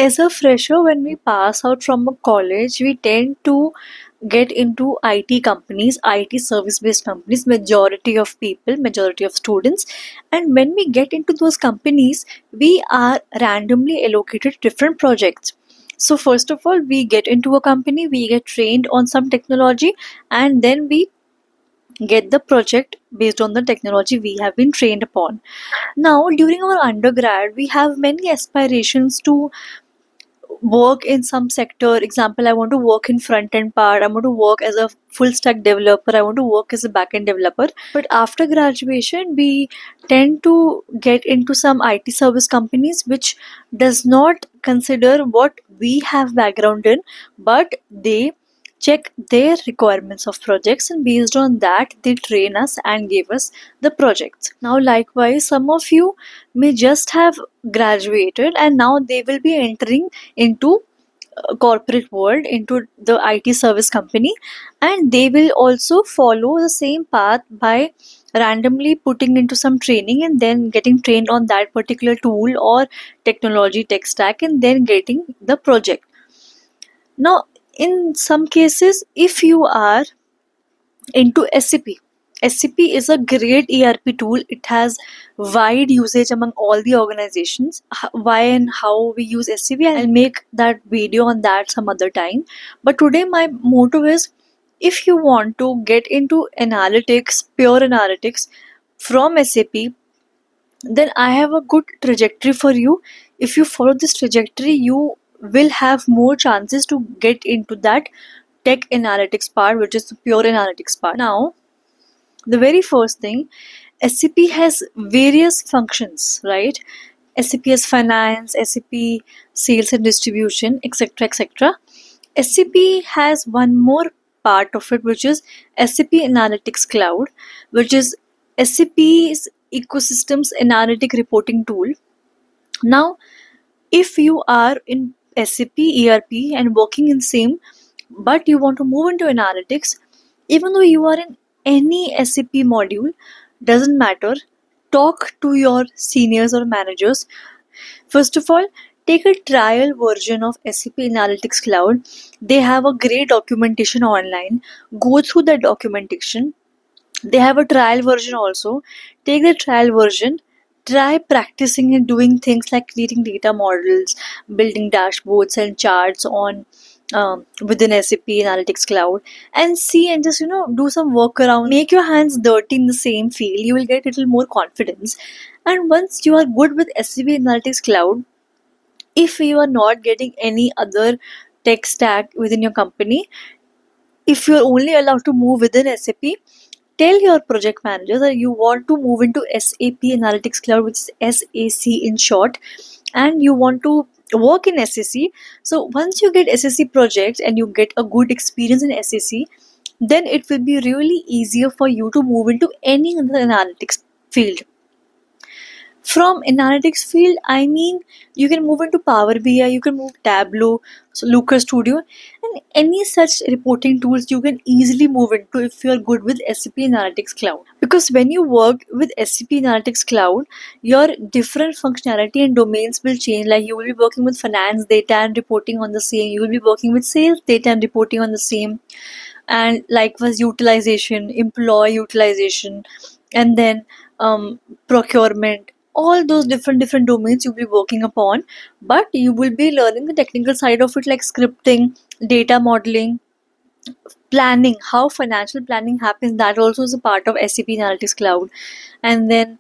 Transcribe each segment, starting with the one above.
As a fresher, when we pass out from a college, we tend to get into IT companies, IT service based companies, majority of people, majority of students. And when we get into those companies, we are randomly allocated different projects. So, first of all, we get into a company, we get trained on some technology, and then we get the project based on the technology we have been trained upon. Now, during our undergrad, we have many aspirations to work in some sector. Example, I want to work in front end part, I want to work as a full stack developer, I want to work as a back end developer. But after graduation, we tend to get into some IT service companies which does not consider what we have background in, but they check their requirements of projects, and based on that they train us and give us the projects. Now likewise, some of you may just have graduated and now they will be entering into corporate world, into the IT service company, and they will also follow the same path by randomly putting into some training and then getting trained on that particular tool or technology tech stack and then getting the project. Now in some cases, if you are into SAP. SAP is a great ERP tool. It has wide usage among all the organizations. Why and how we use SAP, I'll make that video on that some other time. But today my motto is, if you want to get into analytics, pure analytics from SAP, then I have a good trajectory for you. If you follow this trajectory, you will have more chances to get into that tech analytics part, which is the pure analytics part. Now, the very first thing, SAP has various functions, right? SAP has finance, SAP sales and distribution, etc. etc. SAP has one more part of it, which is SAP Analytics Cloud, which is SAP's ecosystem's analytic reporting tool. Now, if you are in SAP ERP and working in same, but you want to move into analytics, even though you are in any SAP module, doesn't matter, talk to your seniors or managers. First of all, take a trial version of SAP Analytics Cloud. They have a great documentation online. Go through that documentation. They have a trial version also. Take the trial version. Try practicing and doing things like creating data models, building dashboards and charts on within SAP Analytics Cloud, and see and just do some work around. Make your hands dirty in the same field. You will get a little more confidence. And once you are good with SAP Analytics Cloud, if you are not getting any other tech stack within your company, if you are only allowed to move within SAP, tell your project manager that you want to move into SAP Analytics Cloud, which is SAC in short, and you want to work in SAC. So once you get SAC projects and you get a good experience in SAC, then it will be really easier for you to move into any other analytics field. From analytics field, I mean, you can move into Power BI, you can move Tableau, so Looker Studio, and any such reporting tools you can easily move into if you are good with SAP Analytics Cloud. Because when you work with SAP Analytics Cloud, your different functionality and domains will change. Like you will be working with finance data and reporting on the same, you will be working with sales data and reporting on the same, and likewise utilization, employee utilization, and then procurement, all those different domains you'll be working upon. But you will be learning the technical side of it, like scripting, data modeling, planning, how financial planning happens. That also is a part of SAP Analytics Cloud. And then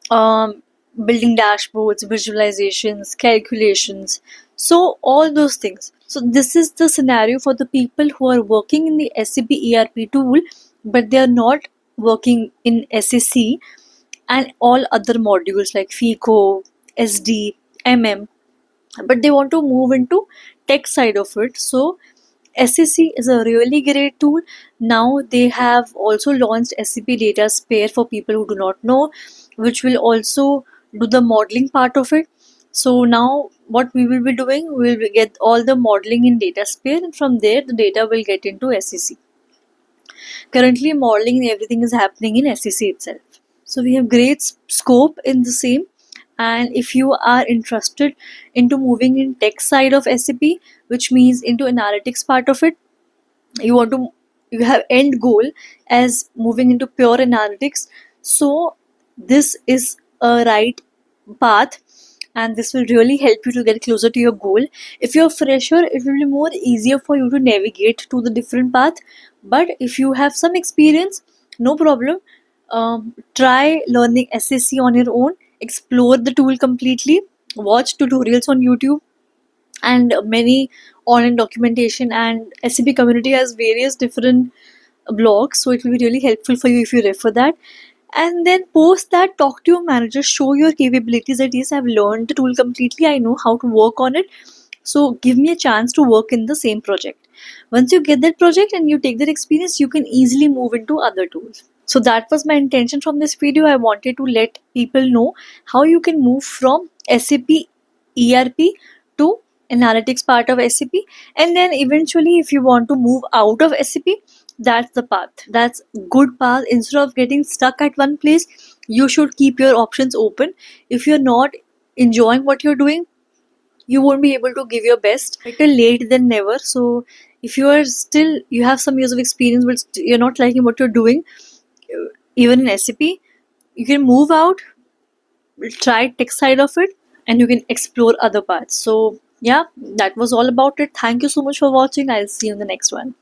building dashboards, visualizations, calculations, so all those things. So this is the scenario for the people who are working in the SAP ERP tool, but they are not working in SAC and all other modules like FICO, SD, MM, but they want to move into tech side of it. So SAC is a really great tool. Now they have also launched SAP Datasphere for people who do not know, which will also do the modeling part of it. So now what we will be doing, we will get all the modeling in Datasphere, and from there the data will get into SAC. Currently modeling and everything is happening in SAC itself. So we have great scope in the same, And if you are interested into moving in tech side of SAP, which means into analytics part of it, you want to, you have end goal as moving into pure analytics, so this is a right path, and this will really help you to get closer to your goal. If you're a fresher, it will be more easier for you to navigate to the different path, but if you have some experience, no problem. Try learning SAC on your own, explore the tool completely, watch tutorials on YouTube and many online documentation, and SAP community has various different blogs, so it will be really helpful for you if you refer that. And then post that, talk to your manager, show your capabilities that yes, I've learned the tool completely, I know how to work on it, so give me a chance to work in the same project. Once you get that project and you take that experience, you can easily move into other tools. So that was my intention from this video. I wanted to let people know how you can move from SAP ERP to analytics part of SAP, and then eventually if you want to move out of SAP, that's the path, that's good path. Instead of getting stuck at one place, you should keep your options open. If you're not enjoying what you're doing, you won't be able to give your best. Better late than never. So if you are still, you have some years of experience but you're not liking what you're doing, even in SAP, you can move out, try tech side of it, and you can explore other parts. So yeah, that was all about it. Thank you so much for watching. I'll see you in the next one.